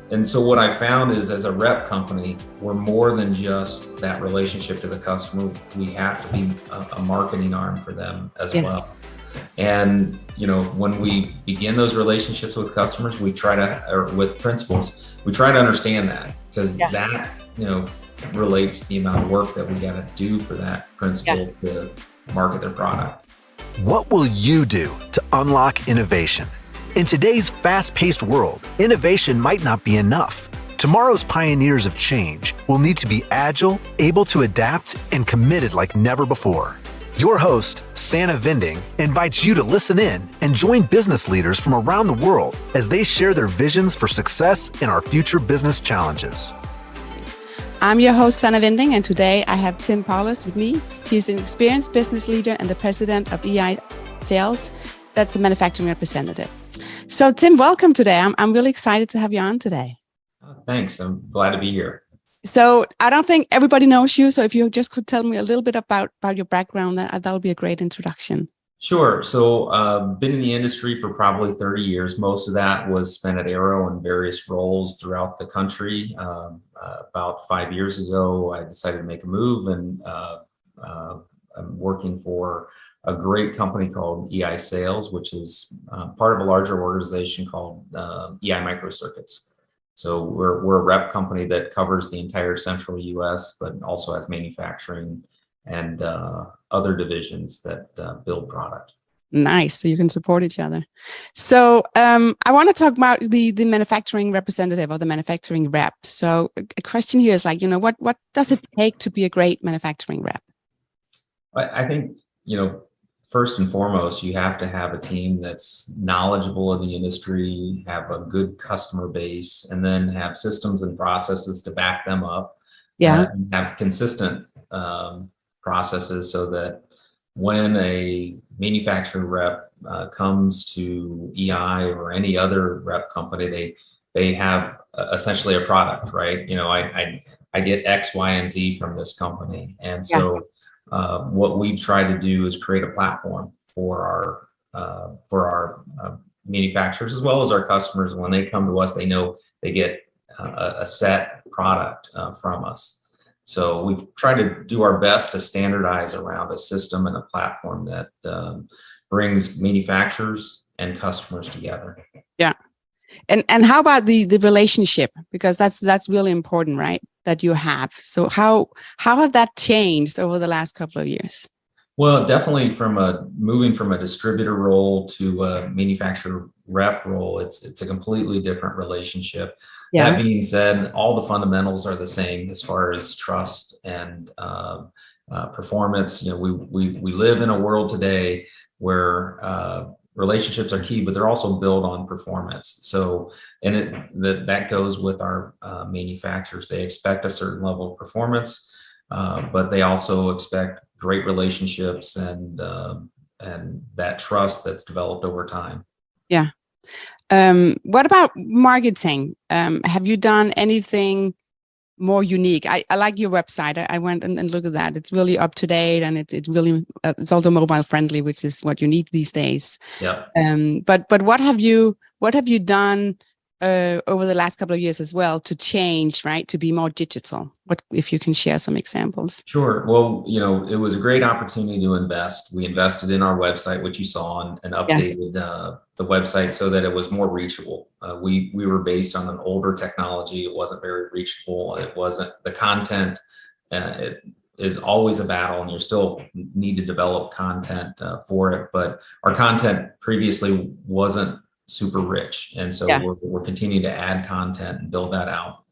And so what I found is, as a rep company, we're more than just that relationship to the customer. We have to be a marketing arm for them as well. And, when we begin those relationships with customers, or with principals, we try to understand that, because that, relates to the amount of work that we got to do for that principal to market their product. What will you do to unlock innovation? In today's fast-paced world, innovation might not be enough. Tomorrow's pioneers of change will need to be agile, able to adapt, and committed like never before. Your host, Sannah Vinding, invites you to listen in and join business leaders from around the world as they share their visions for success in our future business challenges. I'm your host, Sannah Vinding, and today I have Tim Paulus with me. He's an experienced business leader and the president of EI Sales. That's the manufacturing representative. So Tim, welcome today. I'm really excited to have you on today. Thanks. I'm glad to be here. So I don't think everybody knows you. So if you just could tell me a little bit about your background, that would be a great introduction. Sure. So been in the industry for probably 30 years. Most of that was spent at Arrow in various roles throughout the country. About 5 years ago, I decided to make a move, and I'm working for a great company called EI Sales, which is part of a larger organization called EI Microcircuits. So we're a rep company that covers the entire central U.S., but also has manufacturing and other divisions that build product. Nice. So you can support each other. So I want to talk about the manufacturing representative or the manufacturing rep. So a question here is what does it take to be a great manufacturing rep? I think, first and foremost, you have to have a team that's knowledgeable of the industry, have a good customer base, and then have systems and processes to back them up. And have consistent processes so that when a manufacturing rep comes to EI or any other rep company, they have essentially a product, right? I get X, Y, and Z from this company. And so what we've tried to do is create a platform for our manufacturers as well as our customers. When they come to us, they know they get a set product from us. So we've tried to do our best to standardize around a system and a platform that brings manufacturers and customers together. Yeah. And how about the relationship? Because that's really important, right? That you have. So how have that changed over the last couple of years? Well, definitely moving from a distributor role to a manufacturer rep role, it's a completely different relationship. Yeah. That being said, all the fundamentals are the same as far as trust and performance. We live in a world today where relationships are key, but they're also built on performance. So, that goes with our manufacturers. They expect a certain level of performance, but they also expect great relationships and that trust that's developed over time. Yeah. What about marketing? Have you done anything more unique? I like your website. I went and looked at that. It's really up to date, and it's really also mobile friendly, which is what you need these days. Yeah. But what have you done over the last couple of years as well to change, right, to be more digital? What if you can share some examples? Sure. Well, it was a great opportunity to invest. We invested in our website, which you saw, and updated the website so that it was more reachable. We were based on an older technology. It wasn't very reachable. It wasn't the content. It is always a battle, and you still need to develop content for it. But our content previously wasn't super rich, and so we're continuing to add content and build that out.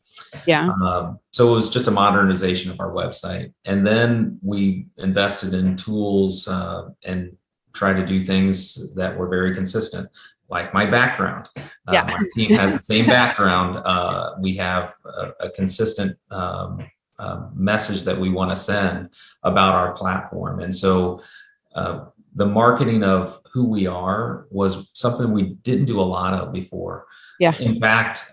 So it was just a modernization of our website, and then we invested in tools and tried to do things that were very consistent, like my background. My team has the same background. We have a consistent message that we want to send about our platform, and so the marketing of who we are was something we didn't do a lot of before. In fact,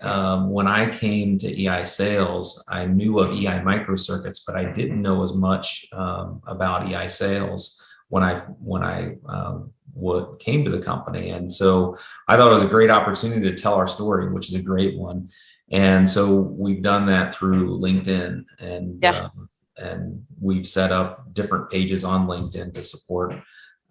when I came to EI Sales, I knew of EI Microcircuits, but I didn't know as much about EI Sales when I came to the company. And so I thought it was a great opportunity to tell our story, which is a great one. And so we've done that through LinkedIn, Yeah. and we've set up different pages on LinkedIn to support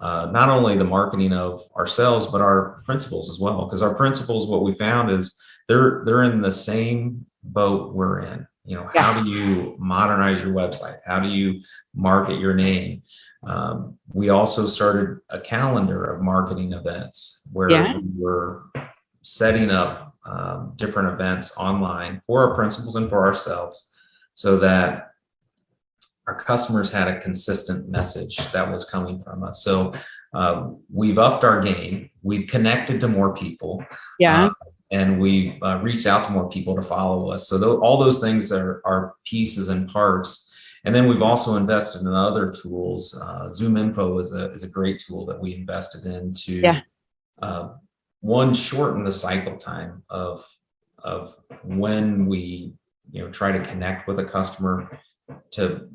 not only the marketing of ourselves, but our principals as well. Because our principals, what we found is they're in the same boat we're in. You know, Yeah. how do you modernize your website? How do you market your name? We also started a calendar of marketing events where Yeah. we were setting up different events online for our principals and for ourselves, so that our customers had a consistent message that was coming from us. So we've upped our game. We've connected to more people. Yeah. And we've reached out to more people to follow us. So all those things are pieces and parts. And then we've also invested in other tools. Zoom Info is a great tool that we invested in to one, shorten the cycle time of when we try to connect with a customer to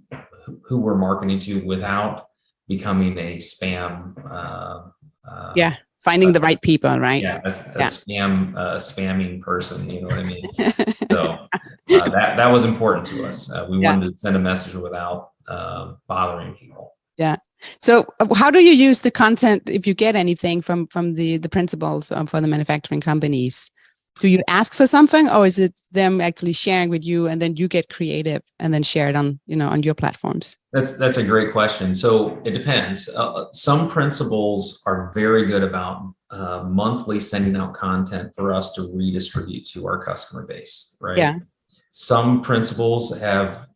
who we're marketing to without becoming a spam. Finding the right people, right? Yeah, a spamming person, you know what I mean? So that was important to us. We wanted to send a message without bothering people. Yeah. So how do you use the content if you get anything from the principals for the manufacturing companies? Do you ask for something, or is it them actually sharing with you and then you get creative and then share it on your platforms? That's a great question. So it depends. Some principals are very good about monthly sending out content for us to redistribute to our customer base, right? Yeah. Some principals have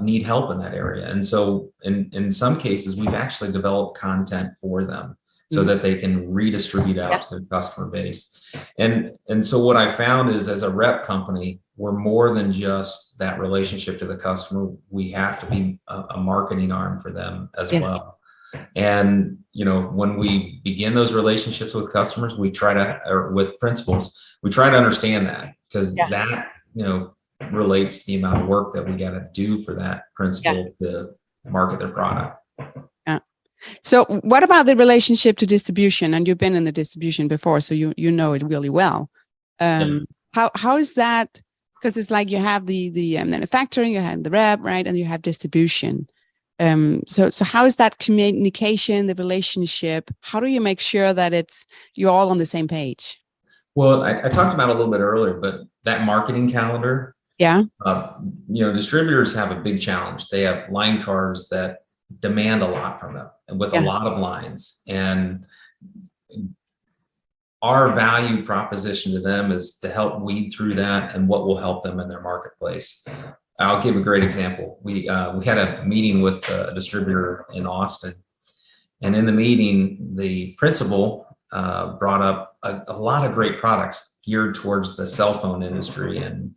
need help in that area. And so in some cases, we've actually developed content for them so that they can redistribute out to their customer base. And so what I found is, as a rep company, we're more than just that relationship to the customer. We have to be a marketing arm for them as well. And, when we begin those relationships with customers, or with principals, we try to understand that, because that, relates to the amount of work that we got to do for that principal to market their product. Yeah. So what about the relationship to distribution? And you've been in the distribution before, so you know it really well. How is that? Because it's like you have the manufacturing, you have the rep, right, and you have distribution. So how is that communication, the relationship? How do you make sure that you're all on the same page? Well, I talked about it a little bit earlier, but that marketing calendar. Yeah. Distributors have a big challenge. They have line cards that demand a lot from them, and with a lot of lines. And our value proposition to them is to help weed through that and what will help them in their marketplace. I'll give a great example. We had a meeting with a distributor in Austin, and in the meeting, the principal brought up a lot of great products geared towards the cell phone industry and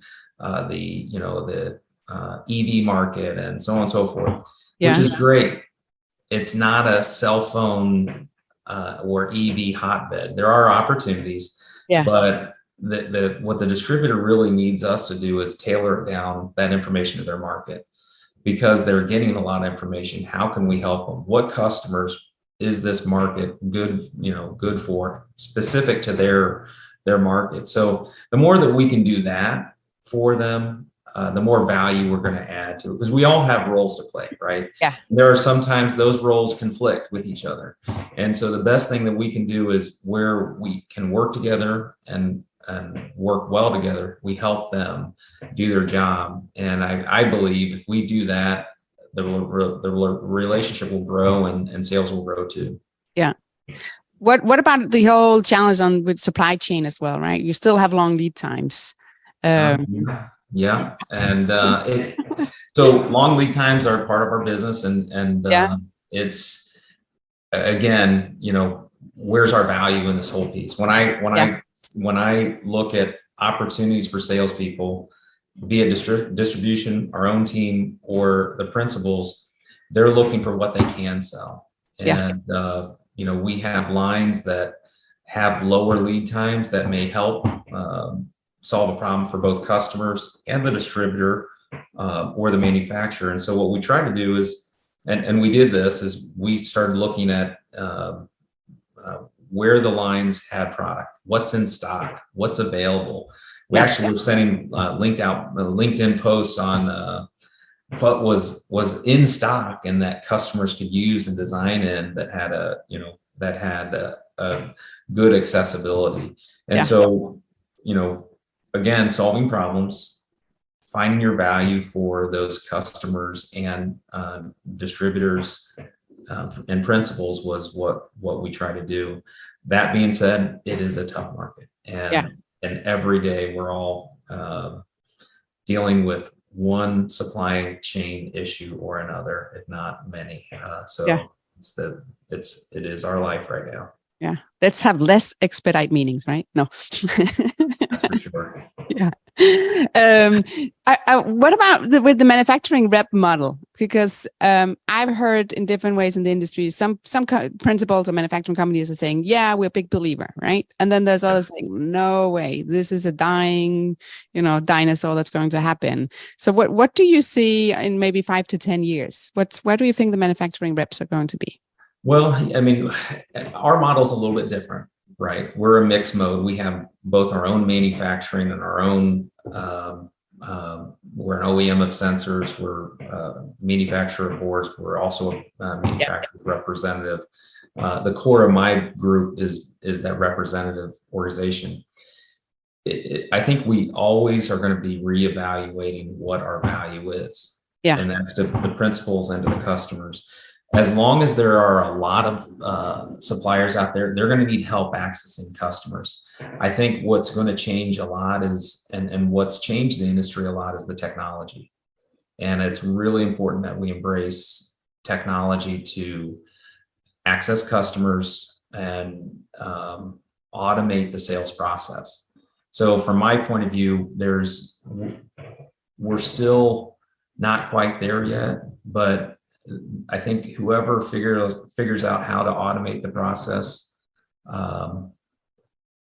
the EV market and so on and so forth, which is great. It's not a cell phone or EV hotbed. There are opportunities, but what the distributor really needs us to do is tailor down that information to their market, because they're getting a lot of information. How can we help them? What customers is this market good for, specific to their market? So the more that we can do that for them, the more value we're going to add to it, because we all have roles to play, right? Yeah. There are sometimes those roles conflict with each other. And so the best thing that we can do is, where we can work together and work well together, we help them do their job. And I believe if we do that, the relationship will grow and sales will grow too. Yeah. What about the whole challenge with supply chain as well, right? You still have long lead times. Yeah. And so long lead times are part of our business, and it's, again, where's our value in this whole piece? When I look at opportunities for salespeople, be it distribution, our own team, or the principals, they're looking for what they can sell. And we have lines that have lower lead times that may help solve a problem for both customers and the distributor or the manufacturer. And so what we try to do is, and we did this, is we started looking at where the lines had product, what's in stock, what's available. We actually were sending LinkedIn posts on what was in stock and that customers could use and design in that had a good accessibility. And so, again, solving problems, finding your value for those customers and distributors and principals was what we try to do. That being said, it is a tough market, and every day we're all dealing with one supply chain issue or another, if not many. It is our life right now. Yeah, let's have less expedite meetings, right? No. That's for sure. Yeah. What about with the manufacturing rep model? Because I've heard in different ways in the industry, some principals of manufacturing companies are saying, yeah, we're a big believer, right? And then there's others saying, no way, this is a dying, dinosaur that's going to happen. So what do you see in maybe 5 to 10 years? Where do you think the manufacturing reps are going to be? Well, I mean, our model's a little bit different, right? We're a mixed mode. We have both our own manufacturing and our own, we're an OEM of sensors, we're a manufacturer of boards, we're also a manufacturer's representative. The core of my group is that representative organization. I think we always are going to be reevaluating what our value is. Yeah. And that's the principals and to the customers. As long as there are a lot of suppliers out there, they're going to need help accessing customers. I think what's going to change a lot is, and what's changed the industry a lot is the technology. And it's really important that we embrace technology to access customers and automate the sales process. So from my point of view, we're still not quite there yet, but I think whoever figures out how to automate the process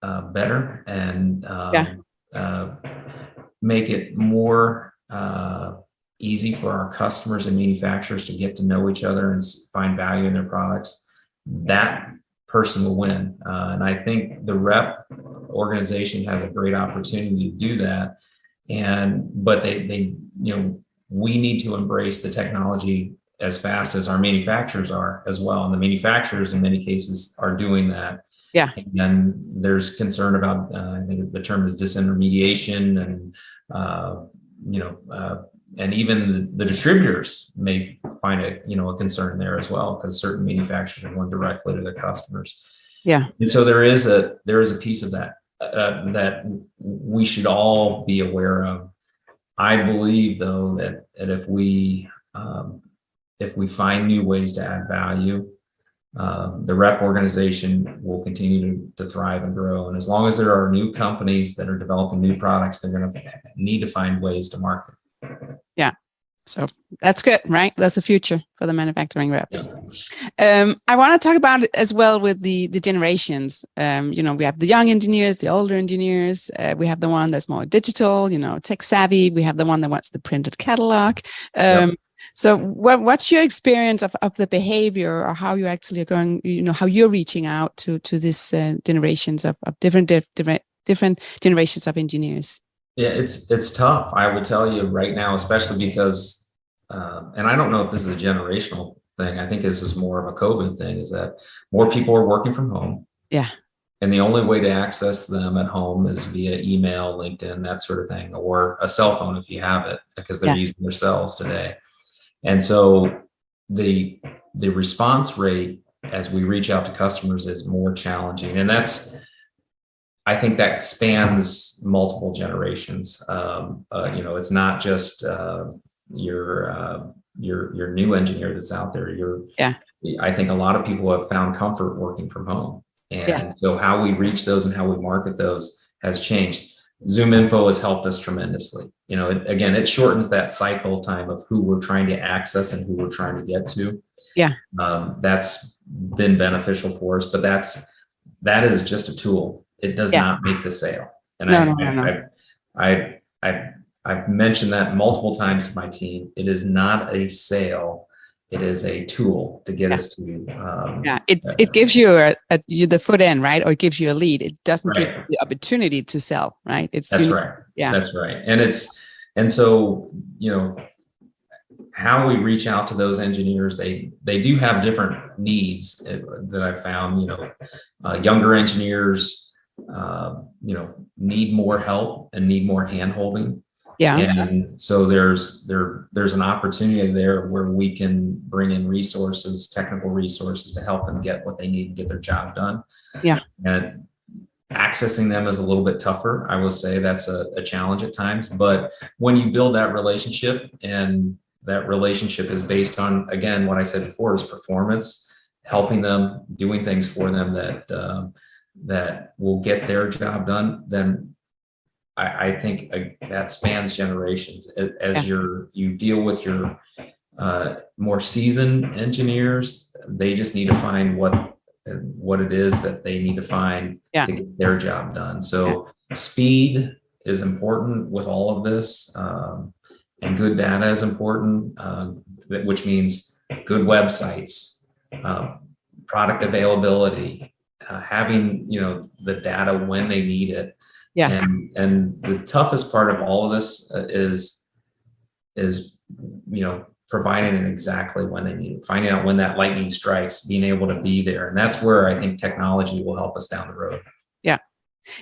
better and make it more easy for our customers and manufacturers to get to know each other and find value in their products, that person will win. And I think the rep organization has a great opportunity to do that. But we need to embrace the technology as fast as our manufacturers are as well. And the manufacturers in many cases are doing that. Yeah. And then there's concern about, I think the term is disintermediation and even the distributors may find a concern there as well, because certain manufacturers are going directly to their customers. Yeah. And so there is a piece of that that we should all be aware of. I believe though that if we find new ways to add value, the rep organization will continue to thrive and grow. And as long as there are new companies that are developing new products, they're going to need to find ways to market. Yeah. So that's good, right? That's the future for the manufacturing reps. Yeah. I want to talk about it as well with the generations. We have the young engineers, the older engineers. We have the one that's more digital, tech savvy. We have the one that wants the printed catalog. So what's your experience of the behavior, or how you actually are going, how you're reaching out to this generations of different generations of engineers? Yeah, it's tough. I will tell you right now, especially because, and I don't know if this is a generational thing. I think this is more of a COVID thing, is that more people are working from home. Yeah. And the only way to access them at home is via email, LinkedIn, that sort of thing, or a cell phone if you have it, because they're using their cells today. And so the response rate as we reach out to customers is more challenging. And I think that spans multiple generations. It's not just your new engineer that's out there. I think a lot of people have found comfort working from home. And so how we reach those and how we market those has changed. Zoom Info has helped us tremendously. It shortens that cycle time of who we're trying to access and who we're trying to get to. Yeah. That's been beneficial for us, but that is just a tool. It does not make the sale. And I've mentioned that multiple times to my team. It is not a sale it is a tool to get us to. It gives you the foot in, right? Or it gives you a lead. It doesn't give you the opportunity to sell, right? That's right. Yeah, that's right. And so, you know, how we reach out to those engineers, they do have different needs that I found. You know, younger engineers, you know, need more help and need more hand holding. Yeah. And so there's an opportunity there where we can bring in resources, technical resources, to help them get what they need to get their job done. Yeah. And accessing them is a little bit tougher. I will say that's a challenge at times, but when you build that relationship, and that relationship is based on, again, what I said before, is performance, helping them, doing things for them that will get their job done, then I think that spans generations. As you deal with your more seasoned engineers, they just need to find what it is that they need to find to get their job done. So speed is important with all of this, and good data is important, which means good websites, product availability, having, you know, the data when they need it. Yeah. And the toughest part of all of this is, you know, providing it exactly when they need it, finding out when that lightning strikes, being able to be there. And that's where I think technology will help us down the road. Yeah.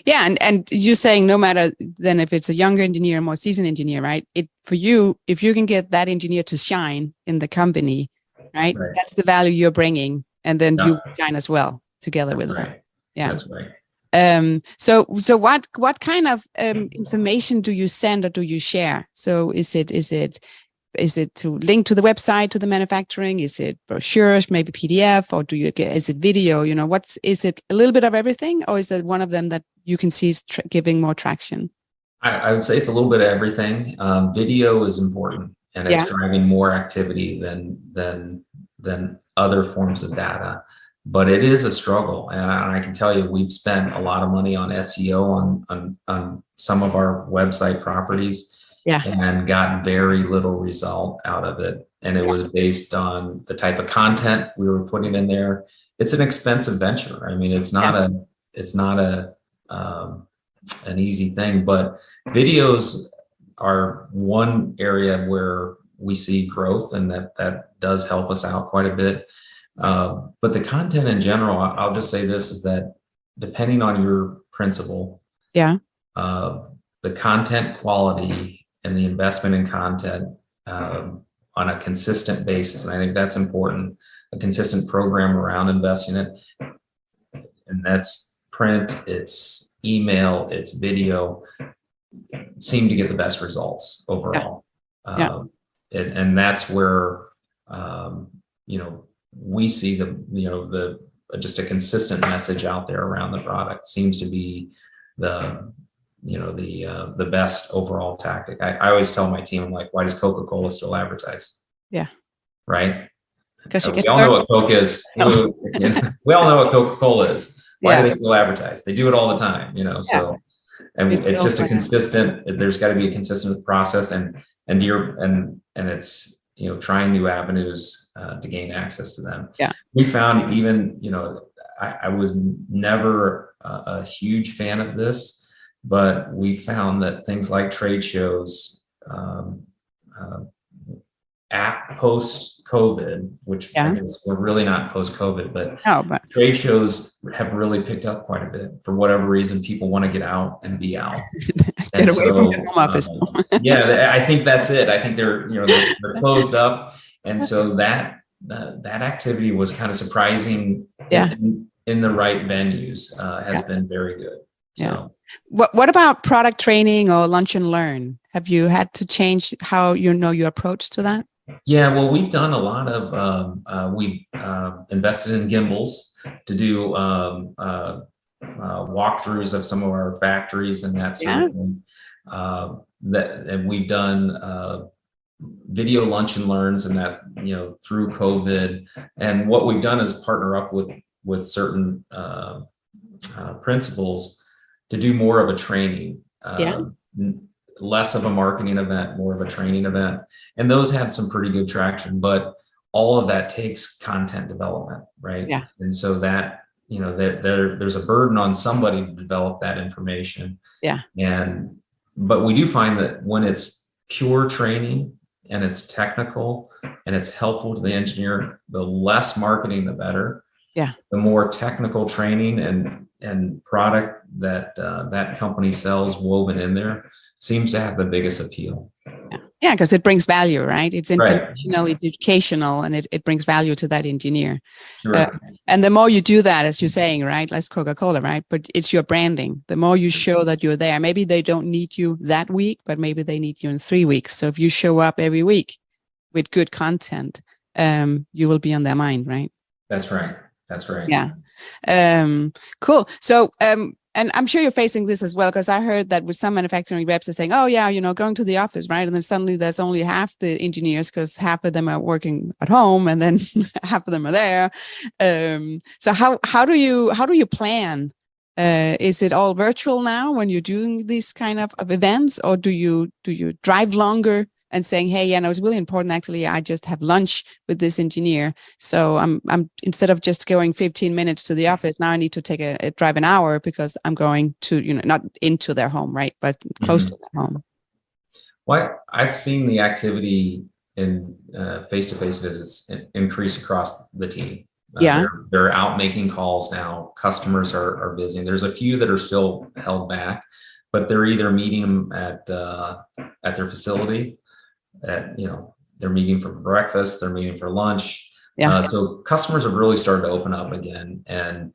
Yeah. And you're saying no matter then if it's a younger engineer, more seasoned engineer, right? For you, if you can get that engineer to shine in the company, right? That's the value you're bringing. And then you shine as well together with them. Yeah. That's right. So what kind of information do you send or do you share? So is it to link to the website, to the manufacturing? Is it brochures, maybe PDF, or is it video? You know, is it a little bit of everything, or is that one of them that you can see is giving more traction? I would say it's a little bit of everything. Video is important, and it's driving more activity than other forms of data. But it is a struggle, and I can tell you, we've spent a lot of money on SEO on some of our website properties, and got very little result out of it. And it was based on the type of content we were putting in there. It's an expensive venture. I mean, it's not an easy thing, but videos are one area where we see growth, and that does help us out quite a bit. But the content in general, I'll just say this, is that depending on your principle, the content quality and the investment in content on a consistent basis, and I think that's important, a consistent program around investing in it, and that's print, it's email, it's video, seem to get the best results overall. And that's where, you know, we see just a consistent message out there around the product seems to be the best overall tactic. I always tell my team, I'm like, why does Coca-Cola still advertise? Yeah. Right? Because we all know what Coke is. No. We all know what Coca-Cola is. Why do they still advertise? They do it all the time, you know. So, and it's just a consistent. There's got to be a consistent process, and it's, you know, trying new avenues to gain access to them. Yeah. We found, even, you know, I was never a huge fan of this, but we found that things like trade shows at post-COVID, which I guess we're really not post-COVID, but trade shows have really picked up quite a bit. For whatever reason, people want to get out and be out. Get away from the home office. I think that's it. I think they're closed up. And so that activity was kind of surprising in the right venues, has been very good. So. What about product training or lunch and learn? Have you had to change how your approach to that? Yeah, well, we've done a lot of, we've invested in gimbals to do walkthroughs of some of our factories and that sort of thing. And we've done video lunch and learns, and that, you know, through COVID. And what we've done is partner up with certain principals to do more of a training, less of a marketing event, more of a training event. And those had some pretty good traction. But all of that takes content development, right? Yeah. And so that, there's a burden on somebody to develop that information. Yeah. But we do find that when it's pure training and it's technical and it's helpful to the engineer, the less marketing, the better. Yeah. The more technical training and product that that company sells woven in there seems to have the biggest appeal. Yeah, because it brings value, right? It's informational, Right. educational, and it brings value to that engineer. Sure. And the more you do that, as you're saying, right, like Coca-Cola, right? But it's your branding. The more you show that you're there, maybe they don't need you that week, but maybe they need you in 3 weeks. So if you show up every week with good content, you will be on their mind, right? That's right. That's right. Yeah. Cool. So, and I'm sure you're facing this as well, because I heard that with some manufacturing reps are saying, oh yeah, going to the office, right? And then suddenly there's only half the engineers because half of them are working at home and then half of them are there. So how do you plan? Is it all virtual now when you're doing these kind of events, or do you drive longer and saying, hey, it's really important. Actually, I just have lunch with this engineer. So I'm instead of just going 15 minutes to the office, now I need to take a drive an hour because I'm going to, not into their home, right? But close to their home. Well, I've seen the activity in face-to-face visits increase across the team. They're out making calls now. Customers are busy. There's a few that are still held back, but they're either meeting them at their facility. They're meeting for breakfast, they're meeting for lunch. So customers have really started to open up again, and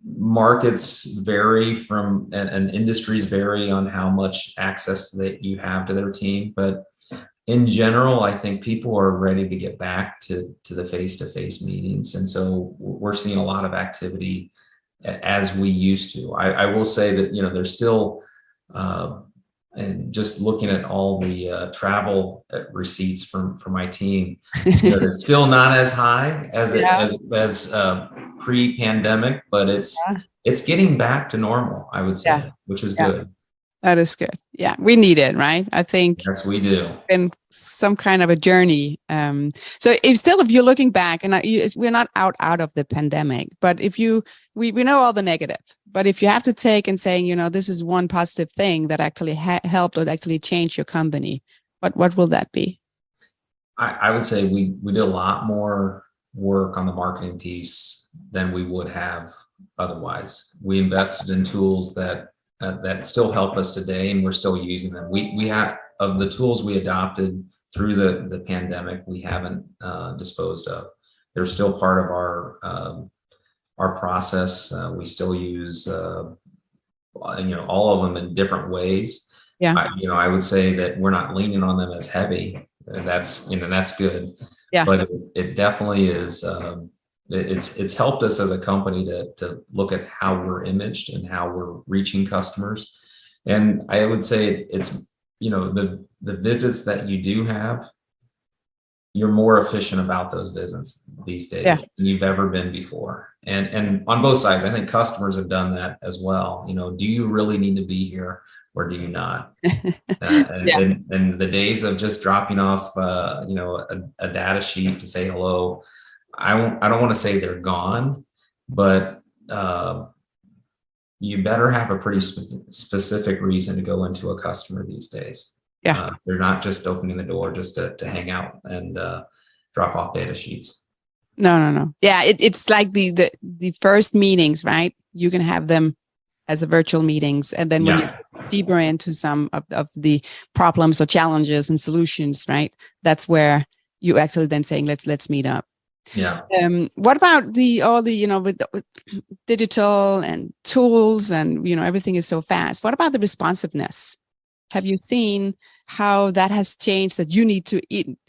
markets vary from and industries vary on how much access that you have to their team. But in general, I think people are ready to get back to the face-to-face meetings. And so we're seeing a lot of activity as we used to. I will say that, there's still and just looking at all the travel receipts from my team, it's still not as high as pre-pandemic, but it's getting back to normal, I would say, which is good. That is good. Yeah, we need it, right? I think yes, we do. Been some kind of a journey. So if you're looking back, and we're not out of the pandemic, but we know all the negative. But if you have to take and saying, this is one positive thing that actually helped or actually changed your company, what will that be? I would say we did a lot more work on the marketing piece than we would have otherwise. We invested in tools that still help us today, and we're still using them. We have, of the tools we adopted through the pandemic, we haven't disposed of. They're still part of our process. We still use all of them in different ways. Yeah. I would say that we're not leaning on them as heavy. That's good. Yeah. But it definitely is. It's helped us as a company to look at how we're imaged and how we're reaching customers. And I would say it's, the visits that you do have, you're more efficient about those visits these days than you've ever been before. And on both sides, I think customers have done that as well. Do you really need to be here or do you not? And the days of just dropping off, a data sheet to say hello, I don't want to say they're gone, but you better have a pretty specific reason to go into a customer these days. Yeah, they're not just opening the door just to hang out and drop off data sheets. No. Yeah, it's like the first meetings, right? You can have them as a virtual meetings, and then when you deeper into some of the problems or challenges and solutions, right? That's where you actually then saying let's meet up. Yeah. What about with digital and tools and everything is so fast? What about the responsiveness? Have you seen how that has changed, that you need to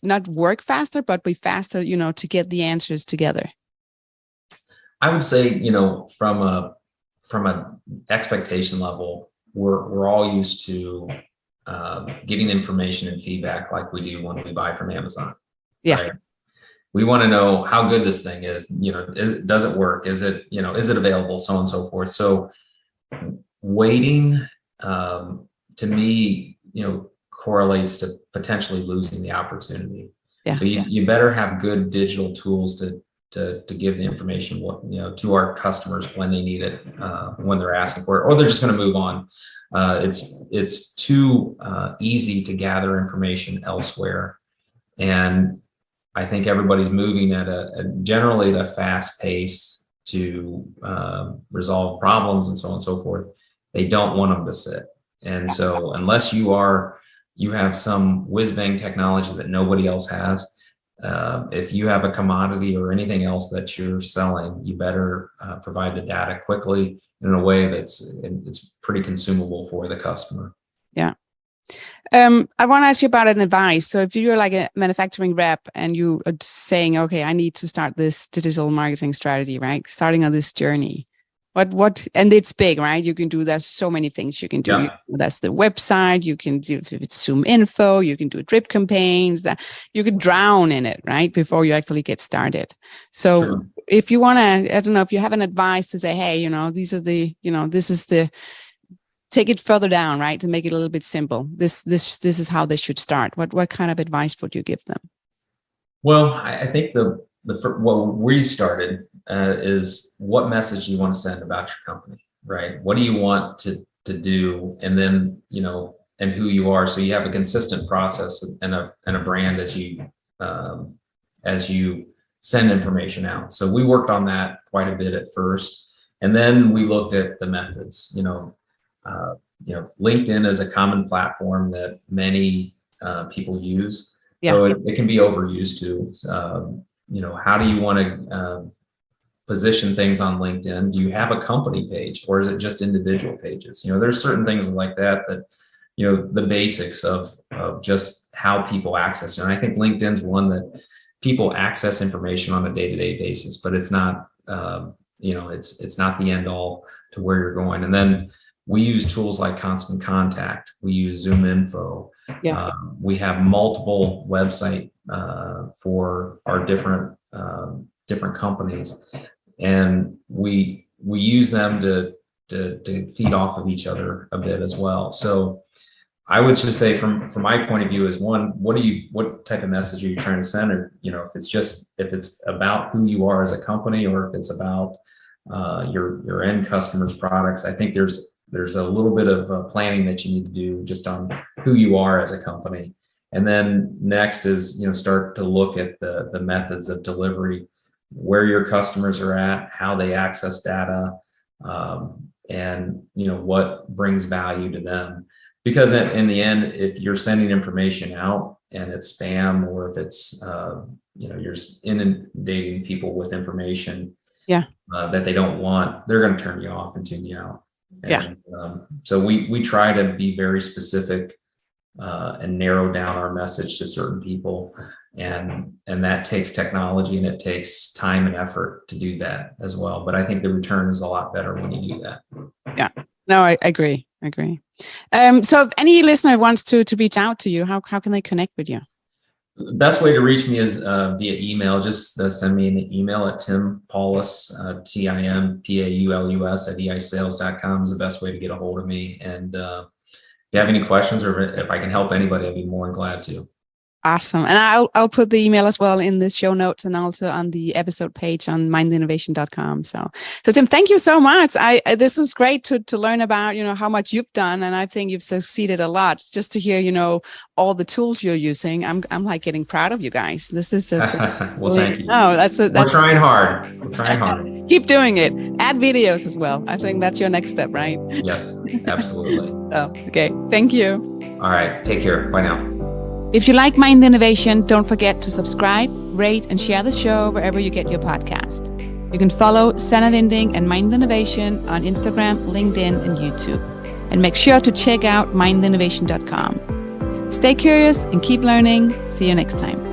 not work faster, but be faster, to get the answers together? I would say, from an expectation level, we're all used to getting information and feedback like we do when we buy from Amazon. Yeah. Right? We want to know how good this thing is, does it work? Is it available? So on and so forth. So waiting, to me, correlates to potentially losing the opportunity. So you better have good digital tools to give the information to our customers when they need it, when they're asking for it, or they're just going to move on. It's too easy to gather information elsewhere, and I think everybody's moving at generally at a fast pace to resolve problems and so on and so forth. They don't want them to sit, and so unless you have some whiz bang technology that nobody else has. If you have a commodity or anything else that you're selling, you better provide the data quickly in a way it's pretty consumable for the customer. Yeah. I want to ask you about an advice. So if you're like a manufacturing rep and you are saying, okay, I need to start this digital marketing strategy, right? Starting on this journey. And it's big, right? You can do, there's so many things you can do. Yeah. That's the website. You can do, if it's Zoom info, you can do drip campaigns, that you could drown in it, right? Before you actually get started. So Sure. If you want to, I don't know, if you have an advice to say, hey, these are the, take it further down, right? To make it a little bit simple. This is how they should start. What kind of advice would you give them? Well, I think what we started is what message you want to send about your company, right? What do you want to do, and then and who you are, so you have a consistent process and a brand as you send information out. So we worked on that quite a bit at first, and then we looked at the methods. LinkedIn is a common platform that many people use. Yeah. So it can be overused too. How do you want to position things on LinkedIn? Do you have a company page, or is it just individual pages? There's certain things like that the basics of just how people access it. And I think LinkedIn's one that people access information on a day-to-day basis, but it's not, it's not the end all to where you're going. And then we use tools like Constant Contact. We use Zoom Info. Yeah. We have multiple websites for our different companies, and we use them to feed off of each other a bit as well. So I would just say, from my point of view, is one, what type of message are you trying to send? Or if it's about who you are as a company, or if it's about your end customers' products. I think there's a little bit of planning that you need to do just on who you are as a company. And then next is, start to look at the methods of delivery, where your customers are at, how they access data, and, what brings value to them. Because in the end, if you're sending information out and it's spam, or if it's, you're inundating people with information that they don't want, they're going to turn you off and tune you out. And, so we try to be very specific and narrow down our message to certain people, and that takes technology, and it takes time and effort to do that as well. But I think the return is a lot better when you do that. Yeah, no, I agree. So if any listener wants to reach out to you, how can they connect with you? The best way to reach me is via email. Just send me an email at Tim Paulus, TIMPAULUS @eisales.com is the best way to get a hold of me. And if you have any questions, or if I can help anybody, I'd be more than glad to. Awesome. And I'll put the email as well in the show notes, and also on the episode page on mindinnovation.com. So Tim, thank you so much. This was great to learn about, how much you've done. And I think you've succeeded a lot. Just to hear, all the tools you're using. I'm like getting proud of you guys. This is just well, thank you. No, we're trying hard. Keep doing it. Add videos as well. I think that's your next step, right? Yes, absolutely. Oh, okay. Thank you. All right. Take care. Bye now. If you like Mind Innovation, don't forget to subscribe, rate, and share the show wherever you get your podcast. You can follow Sannah Vinding and Mind Innovation on Instagram, LinkedIn, and YouTube. And make sure to check out mindinnovation.com. Stay curious and keep learning. See you next time.